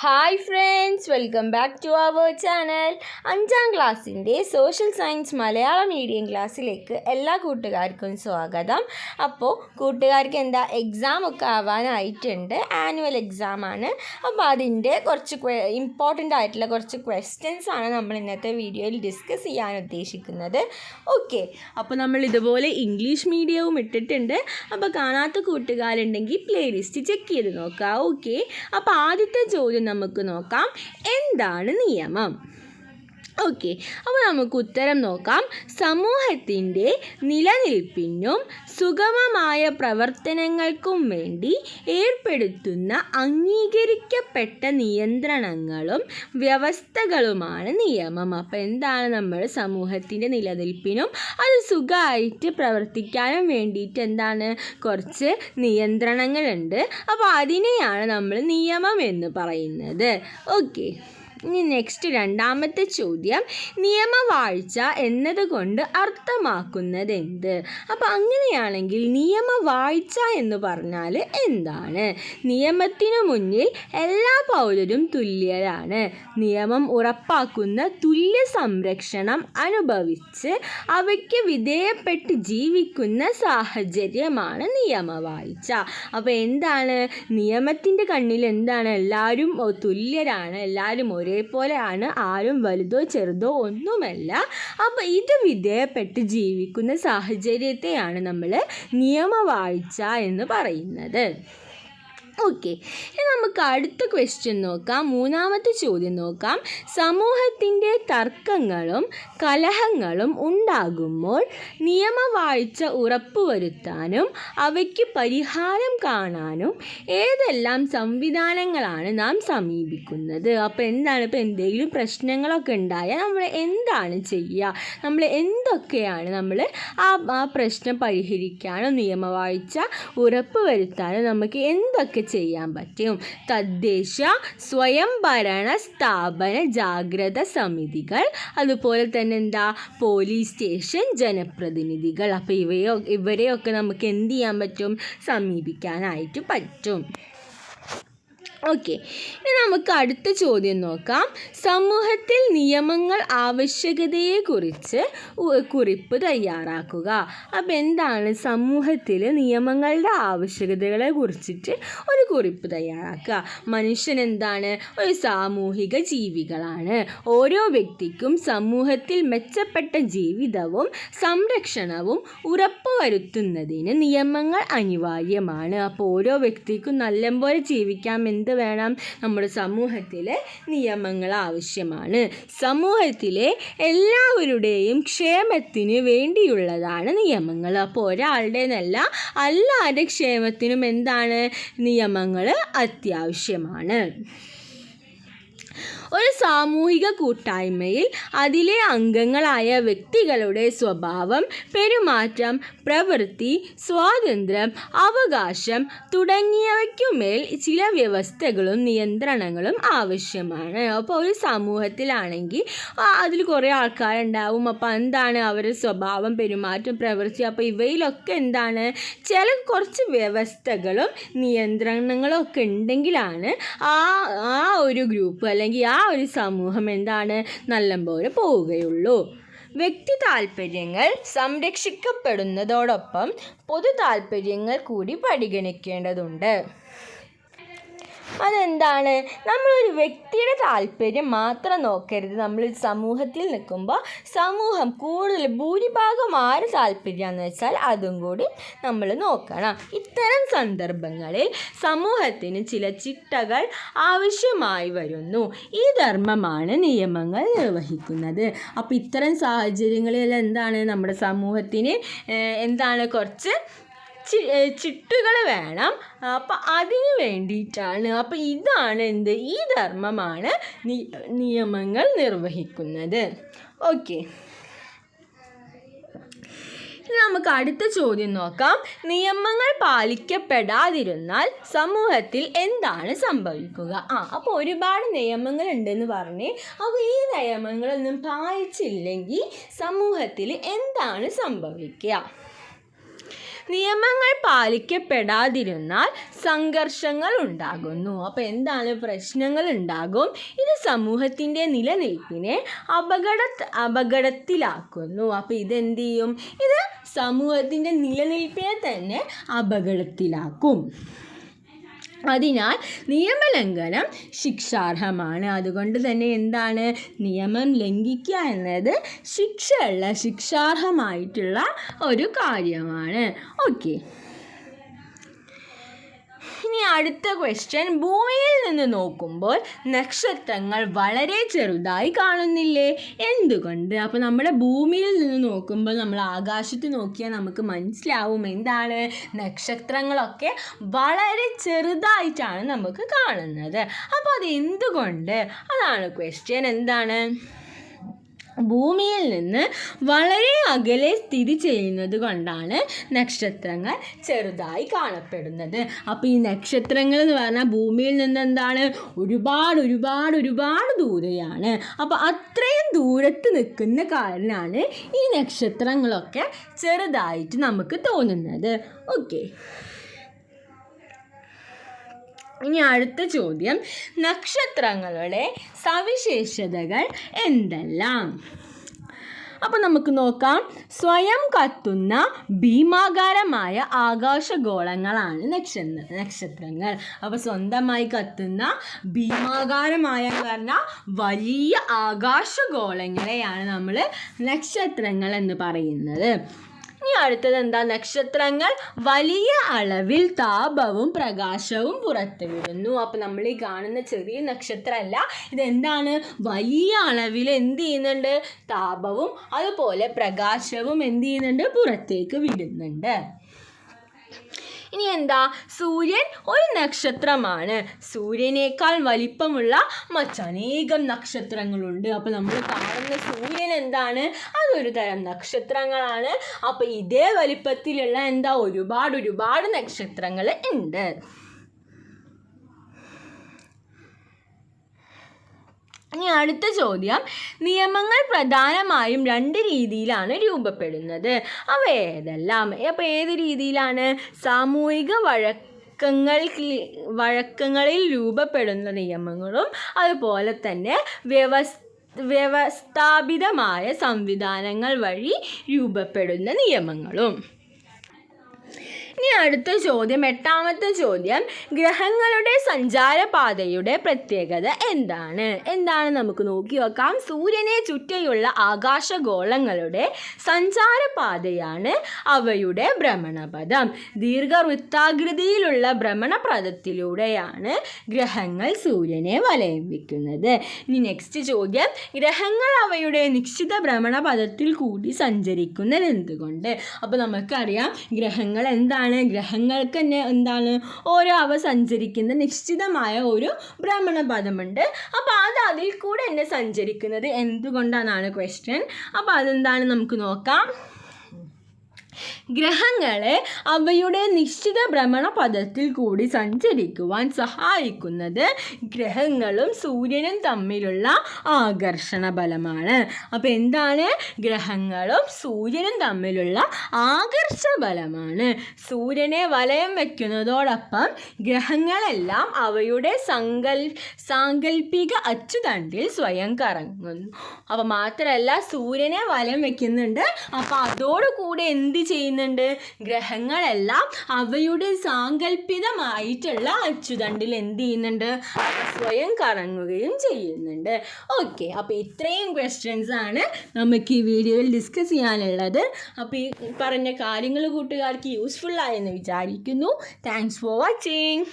Hi friends, welcome back to our channel. 5ാം ക്ലാസ്സിൻ്റെ social science Malayalam medium ക്ലാസ്സിലേക്ക് എല്ലാ കൂട്ടുകാർക്കും സ്വാഗതം. അപ്പോൾ കൂട്ടുകാർക്ക് എക്സാം ഒക്കെ ആവാനായിട്ടുണ്ട്. ആനുവൽ എക്സാമാണ്. അപ്പോൾ അതിൻ്റെ കുറച്ച് ഇമ്പോർട്ടൻ്റ് ആയിട്ടുള്ള കുറച്ച് ക്വസ്റ്റ്യൻസ് ആണ് നമ്മൾ ഇന്നത്തെ വീഡിയോയിൽ ഡിസ്കസ് ചെയ്യാൻ ഉദ്ദേശിക്കുന്നത്. ഓക്കെ, അപ്പോൾ നമ്മൾ ഇതുപോലെ ഇംഗ്ലീഷ് മീഡിയവും ഇട്ടിട്ടുണ്ട്. അപ്പോൾ കാണാത്ത കൂട്ടുകാരുണ്ടെങ്കിൽ പ്ലേലിസ്റ്റ് ചെക്ക് ചെയ്ത് നോക്കാം. ഓക്കെ, അപ്പോൾ ആദ്യത്തെ ചോദ്യം നമുക്ക് നോക്കാം. എന്താണ് നിയമം? ഓക്കെ, അപ്പോൾ നമുക്ക് ഉത്തരം നോക്കാം. സമൂഹത്തിൻ്റെ നിലനിൽപ്പിനും സുഗമമായ പ്രവർത്തനങ്ങൾക്കും വേണ്ടി ഏർപ്പെടുത്തുന്ന അംഗീകരിക്കപ്പെട്ട നിയന്ത്രണങ്ങളും വ്യവസ്ഥകളുമാണ് നിയമം. അപ്പോൾ എന്താണ് നമ്മൾ സമൂഹത്തിൻ്റെ നിലനിൽപ്പിനും അത് സുഖമായിട്ട് പ്രവർത്തിക്കാനും വേണ്ടിയിട്ട് എന്താണ് കുറച്ച് നിയന്ത്രണങ്ങളുണ്ട്. അപ്പോൾ അതിനെയാണ് നമ്മൾ നിയമം എന്ന് പറയുന്നത്. ഓക്കെ, ഇനി നെക്സ്റ്റ് രണ്ടാമത്തെ ചോദ്യം, നിയമവാഴ്ച എന്നതുകൊണ്ട് അർത്ഥമാക്കുന്നത് എന്ത്? അപ്പോൾ അങ്ങനെയാണെങ്കിൽ നിയമവാഴ്ച എന്ന് പറഞ്ഞാൽ എന്താണ്? നിയമത്തിനു മുന്നിൽ എല്ലാ പൗരരും തുല്യരാണ്. നിയമം ഉറപ്പാക്കുന്ന തുല്യ സംരക്ഷണം അനുഭവിച്ച് അവയ്ക്ക് വിധേയപ്പെട്ട് ജീവിക്കുന്ന സാഹചര്യമാണ് നിയമവാഴ്ച. അപ്പോൾ എന്താണ് നിയമത്തിൻ്റെ കണ്ണിൽ എന്താണ്? എല്ലാവരും തുല്യരാണ്, എല്ലാവരും ഒരേപോലെയാണ്, ആരും വലുതോ ചെറുതോ ഒന്നുമല്ല. അപ്പോൾ ഇത് വിധേയപ്പെട്ട് ജീവിക്കുന്ന സാഹചര്യത്തെയാണ് നമ്മൾ നിയമവാഴ്ച എന്ന് പറയുന്നത്. ഓക്കെ, ഇനി നമുക്ക് അടുത്ത ക്വസ്റ്റ്യൻ നോക്കാം. മൂന്നാമത്തെ ചോദ്യം നോക്കാം. സമൂഹത്തിൻ്റെ തർക്കങ്ങളും കലഹങ്ങളും ഉണ്ടാകുമ്പോൾ നിയമവാഴ്ച ഉറപ്പുവരുത്താനും അവയ്ക്ക് പരിഹാരം കാണാനും ഏതെല്ലാം സംവിധാനങ്ങളാണ് നാം സമീപിക്കുന്നത്? അപ്പോൾ എന്താണ്, ഇപ്പോൾ എന്തെങ്കിലും പ്രശ്നങ്ങളൊക്കെ ഉണ്ടായാൽ നമ്മൾ എന്താണ് ചെയ്യുക? നമ്മൾ എന്തൊക്കെയാണ് നമ്മൾ ആ പ്രശ്നം പരിഹരിക്കാനും നിയമവാഴ്ച ഉറപ്പുവരുത്താനും നമുക്ക് എന്തൊക്കെ ചെയ്യാൻ പറ്റും? തദ്ദേശ സ്വയംഭരണ സ്ഥാപന ജാഗ്രത സമിതികൾ, അതുപോലെ തന്നെ പോലീസ് സ്റ്റേഷൻ, ജനപ്രതിനിധികൾ. അപ്പോൾ ഇവരെയൊക്കെ നമുക്ക് എന്ത് ചെയ്യാൻ പറ്റും? സമീപിക്കാനായിട്ട് പറ്റും. ഓക്കെ, ഇനി നമുക്ക് അടുത്ത ചോദ്യം നോക്കാം. സമൂഹത്തിൽ നിയമങ്ങൾ ആവശ്യകതയെക്കുറിച്ച് കുറിപ്പ് തയ്യാറാക്കുക. അപ്പോൾ എന്താണ് സമൂഹത്തിൽ നിയമങ്ങളുടെ ആവശ്യകതകളെ കുറിച്ചിട്ട് ഒരു കുറിപ്പ് തയ്യാറാക്കുക? മനുഷ്യൻ എന്താണ്? ഒരു സാമൂഹിക ജീവികളാണ്. ഓരോ വ്യക്തിക്കും സമൂഹത്തിൽ മെച്ചപ്പെട്ട ജീവിതവും സംരക്ഷണവും ഉറപ്പുവരുത്തുന്നതിന് നിയമങ്ങൾ അനിവാര്യമാണ്. അപ്പോൾ ഓരോ വ്യക്തിക്കും നല്ലപോലെ ജീവിക്കാൻ എന്ത് വേണം? നമ്മുടെ സമൂഹത്തിലെ നിയമങ്ങൾ ആവശ്യമാണ്. സമൂഹത്തിലെ എല്ലാവരുടെയും ക്ഷേമത്തിന് വേണ്ടിയുള്ളതാണ് നിയമങ്ങൾ. അപ്പോൾ ഒരാളുടെ എന്നല്ല, എല്ലാവരുടെ ക്ഷേമത്തിനും എന്താണ്? നിയമങ്ങൾ അത്യാവശ്യമാണ്. ഒരു സാമൂഹിക കൂട്ടായ്മയിൽ അതിലെ അംഗങ്ങളായ വ്യക്തികളുടെ സ്വഭാവം, പെരുമാറ്റം, പ്രവൃത്തി, സ്വാതന്ത്ര്യം, അവകാശം തുടങ്ങിയവയ്ക്കുമേൽ ചില വ്യവസ്ഥകളും നിയന്ത്രണങ്ങളും ആവശ്യമാണ്. അപ്പോൾ ഒരു സമൂഹത്തിലാണെങ്കിൽ അതിൽ കുറേ ആൾക്കാരുണ്ടാവും. അപ്പോൾ എന്താണ് അവരുടെ സ്വഭാവം, പെരുമാറ്റം, പ്രവൃത്തി, അപ്പോൾ ഇവയിലൊക്കെ എന്താണ് കുറച്ച് വ്യവസ്ഥകളും നിയന്ത്രണങ്ങളും ഒക്കെ ഉണ്ടെങ്കിലാണ് ആ ഒരു ഗ്രൂപ്പ് അല്ലെങ്കിൽ ആ ഒരു സമൂഹം എന്താണ് നല്ലപോലെ പോവുകയുള്ളൂ. വ്യക്തി താൽപ്പര്യങ്ങൾ സംരക്ഷിക്കപ്പെടുന്നതോടൊപ്പം പൊതു താൽപ്പര്യങ്ങൾ കൂടി പരിഗണിക്കേണ്ടതുണ്ട്. അതെന്താണ്? നമ്മളൊരു വ്യക്തിയുടെ താല്പര്യം മാത്രം നോക്കരുത്. നമ്മൾ സമൂഹത്തിൽ നിൽക്കുമ്പോൾ സമൂഹം ഭൂരിഭാഗം ആര് താല്പര്യമാണെന്ന് വെച്ചാൽ അതും കൂടി നമ്മൾ നോക്കണം. ഇത്തരം സന്ദർഭങ്ങളിൽ സമൂഹത്തിന് ചില ചിട്ടകൾ ആവശ്യമായി വരുന്നു. ഈ ധർമ്മമാണ് നിയമങ്ങൾ നിർവഹിക്കുന്നത്. അപ്പോൾ ഇത്തരം സാഹചര്യങ്ങളിൽ എന്താണ് നമ്മുടെ സമൂഹത്തിന് കുറച്ച് ചിട്ടുകൾ വേണം. അപ്പം അതിന് വേണ്ടിയിട്ടാണ്. അപ്പോൾ ഇതാണ് ഈ ധർമ്മമാണ് നിയമങ്ങൾ നിർവഹിക്കുന്നത്. ഓക്കെ, നമുക്ക് അടുത്ത ചോദ്യം നോക്കാം. നിയമങ്ങൾ പാലിക്കപ്പെടാതിരുന്നാൽ സമൂഹത്തിൽ എന്താണ് സംഭവിക്കുക? അപ്പോൾ ഒരുപാട് നിയമങ്ങൾ ഉണ്ടെന്ന് പറഞ്ഞ്, അപ്പോൾ ഈ നിയമങ്ങളൊന്നും പാലിച്ചില്ലെങ്കിൽ സമൂഹത്തിൽ എന്താണ് സംഭവിക്കുക? നിയമങ്ങൾ പാലിക്കപ്പെടാതിരുന്നാൽ സംഘർഷങ്ങൾ ഉണ്ടാകുന്നു. അപ്പോൾ എന്താണ് പ്രശ്നങ്ങൾ ഉണ്ടാകും? ഇത് സമൂഹത്തിൻ്റെ നിലനിൽപ്പിനെ അപകടത്തിലാക്കുന്നു. അപ്പോൾ ഇതെന്ത് ചെയ്യും? ഇത് സമൂഹത്തിൻ്റെ നിലനിൽപ്പിനെ തന്നെ അപകടത്തിലാക്കും. അതിനാൽ നിയമലംഘനം ശിക്ഷാർഹമാണ്. അതുകൊണ്ട് തന്നെ എന്താണ്? നിയമം ലംഘിക്കുക എന്നത് ശിക്ഷാർഹമായിട്ടുള്ള ഒരു കാര്യമാണ്. ഓക്കെ, ഇനി അടുത്ത ക്വസ്റ്റ്യൻ, ഭൂമിയിൽ നിന്ന് നോക്കുമ്പോൾ നക്ഷത്രങ്ങൾ വളരെ ചെറുതായി കാണുന്നില്ലേ? എന്തുകൊണ്ട്? അപ്പോൾ നമ്മുടെ ഭൂമിയിൽ നിന്ന് നോക്കുമ്പോൾ നമ്മൾ ആകാശത്ത് നോക്കിയാൽ നമുക്ക് മനസ്സിലാവും എന്താണ്? നക്ഷത്രങ്ങളൊക്കെ വളരെ ചെറുതായിട്ടാണ് നമുക്ക് കാണുന്നത്. അപ്പോൾ അത് എന്തുകൊണ്ട്? അതാണ് ക്വസ്റ്റ്യൻ. എന്താണ്? ഭൂമിയിൽ നിന്ന് വളരെ അകലെ സ്ഥിതി ചെയ്യുന്നത് കൊണ്ടാണ് നക്ഷത്രങ്ങൾ ചെറുതായി കാണപ്പെടുന്നത്. അപ്പോൾ ഈ നക്ഷത്രങ്ങൾ എന്ന് പറഞ്ഞാൽ ഭൂമിയിൽ നിന്ന് എന്താണ്? ഒരുപാട് ദൂരെയാണ്. അപ്പോൾ അത്രയും ദൂരത്ത് നിൽക്കുന്ന കാരണമാണ് ഈ നക്ഷത്രങ്ങളൊക്കെ ചെറുതായിട്ട് നമുക്ക് തോന്നുന്നത്. ഓക്കെ, ഇനി അടുത്ത ചോദ്യം, നക്ഷത്രങ്ങളുടെ സവിശേഷതകൾ എന്തെല്ലാം? അപ്പോൾ നമുക്ക് നോക്കാം. സ്വയം കത്തുന്ന ഭീമാകാരമായ ആകാശഗോളങ്ങളാണ് നക്ഷത്രങ്ങൾ. അപ്പോൾ സ്വന്തമായി കത്തുന്ന ഭീമാകാരമായ പറഞ്ഞാൽ വലിയ ആകാശഗോളങ്ങളെയാണ് നമ്മൾ നക്ഷത്രങ്ങൾ എന്ന് പറയുന്നത്. ഇനി അടുത്തത് എന്താ? നക്ഷത്രങ്ങൾ വലിയ അളവിൽ താപവും പ്രകാശവും പുറത്തുവിടുന്നു. അപ്പോൾ നമ്മൾ ഈ കാണുന്ന ചെറിയ നക്ഷത്രമല്ല, ഇതെന്താണ്? വലിയ അളവിൽ എന്ത് ചെയ്യുന്നുണ്ട്? താപവും അതുപോലെ പ്രകാശവും എന്ത് ചെയ്യുന്നുണ്ട്? പുറത്തേക്ക് വിടുന്നുണ്ട്. ഇനി എന്താ? സൂര്യൻ ഒരു നക്ഷത്രമാണ്. സൂര്യനേക്കാൾ വലിപ്പമുള്ള മറ്റനേകം നക്ഷത്രങ്ങളുണ്ട്. അപ്പോൾ നമ്മൾ കാണുന്ന സൂര്യൻ എന്താണ്? അതൊരു തരം നക്ഷത്രങ്ങളാണ്. അപ്പോൾ ഇതേ വലിപ്പത്തിലുള്ള എന്താ? ഒരുപാട് നക്ഷത്രങ്ങൾ ഉണ്ട്. ഇനി അടുത്ത ചോദ്യം, നിയമങ്ങൾ പ്രധാനമായും 2 രീതിയിലാണ് രൂപപ്പെടുന്നത്. അവ ഏതെല്ലാം? അപ്പോൾ ഏത് രീതിയിലാണ്? സാമൂഹിക വഴക്കങ്ങളിൽ രൂപപ്പെടുന്ന നിയമങ്ങളും അതുപോലെ തന്നെ വ്യവസ്ഥാപിതമായ സംവിധാനങ്ങൾ വഴി രൂപപ്പെടുന്ന നിയമങ്ങളും. ഇനി അടുത്ത ചോദ്യം, 8ാമത്തെ ചോദ്യം, ഗ്രഹങ്ങളുടെ സഞ്ചാരപാതയുടെ പ്രത്യേകത എന്താണ് നമുക്ക് നോക്കി നോക്കാം. സൂര്യനെ ചുറ്റിയുള്ള ആകാശഗോളങ്ങളുടെ സഞ്ചാരപാതയാണ് അവയുടെ ഭ്രമണപഥം. ദീർഘവൃത്താകൃതിയിലുള്ള ഭ്രമണപഥത്തിലൂടെയാണ് ഗ്രഹങ്ങൾ സൂര്യനെ വലയം വയ്ക്കുന്നത്. ഇനി നെക്സ്റ്റ് ചോദ്യം, ഗ്രഹങ്ങൾ അവയുടെ നിശ്ചിത ഭ്രമണപഥത്തിൽ കൂടി സഞ്ചരിക്കുന്നത് എന്തുകൊണ്ട്? അപ്പോൾ നമുക്കറിയാം ഗ്രഹങ്ങൾ എന്താണ്? ഗ്രഹങ്ങൾക്ക് തന്നെ എന്താണ്? ഓരോ അവ സഞ്ചരിക്കുന്ന നിശ്ചിതമായ ഒരു ഭ്രമണപഥമുണ്ട്. അപ്പോൾ അതിൽ കൂടെ തന്നെ സഞ്ചരിക്കുന്നത് എന്തുകൊണ്ടാണ് ക്വസ്റ്റ്യൻ. അപ്പോൾ അതെന്താണ് നമുക്ക് നോക്കാം. ഗ്രഹങ്ങളെ അവയുടെ നിശ്ചിത ഭ്രമണപഥത്തിൽ കൂടി സഞ്ചരിക്കുവാൻ സഹായിക്കുന്നത് ഗ്രഹങ്ങളും സൂര്യനും തമ്മിലുള്ള ആകർഷണ ബലമാണ്. അപ്പോൾ എന്താണ്? ഗ്രഹങ്ങളും സൂര്യനും തമ്മിലുള്ള ആകർഷണ ബലമാണ്. സൂര്യനെ വലയം വയ്ക്കുന്നതോടൊപ്പം ഗ്രഹങ്ങളെല്ലാം അവയുടെ സാങ്കല്പിക അച്ചുതണ്ടിൽ സ്വയം കറങ്ങുന്നു. അപ്പോൾ മാത്രമല്ല സൂര്യനെ വലയം വയ്ക്കുന്നുണ്ട്. അപ്പോൾ അതോടുകൂടി എന്ത് ചെയ്യുന്നുണ്ട്? ഗ്രഹങ്ങളെല്ലാം അവയുടെ സാങ്കല്പികമായിട്ടുള്ള അച്ചുതണ്ടിൽ എന്ത് ചെയ്യുന്നുണ്ട്? സ്വയം കറങ്ങുകയും ചെയ്യുന്നുണ്ട്. ഓക്കെ, അപ്പോൾ ഇത്രയും ക്വസ്റ്റ്യൻസ് ആണ് നമുക്ക് ഈ വീഡിയോയിൽ ഡിസ്കസ് ചെയ്യാനുള്ളത്. അപ്പോൾ ഈ പറഞ്ഞ കാര്യങ്ങൾ കൂട്ടുകാർക്ക് യൂസ്ഫുൾ ആയെന്ന് വിചാരിക്കുന്നു. Thanks for watching.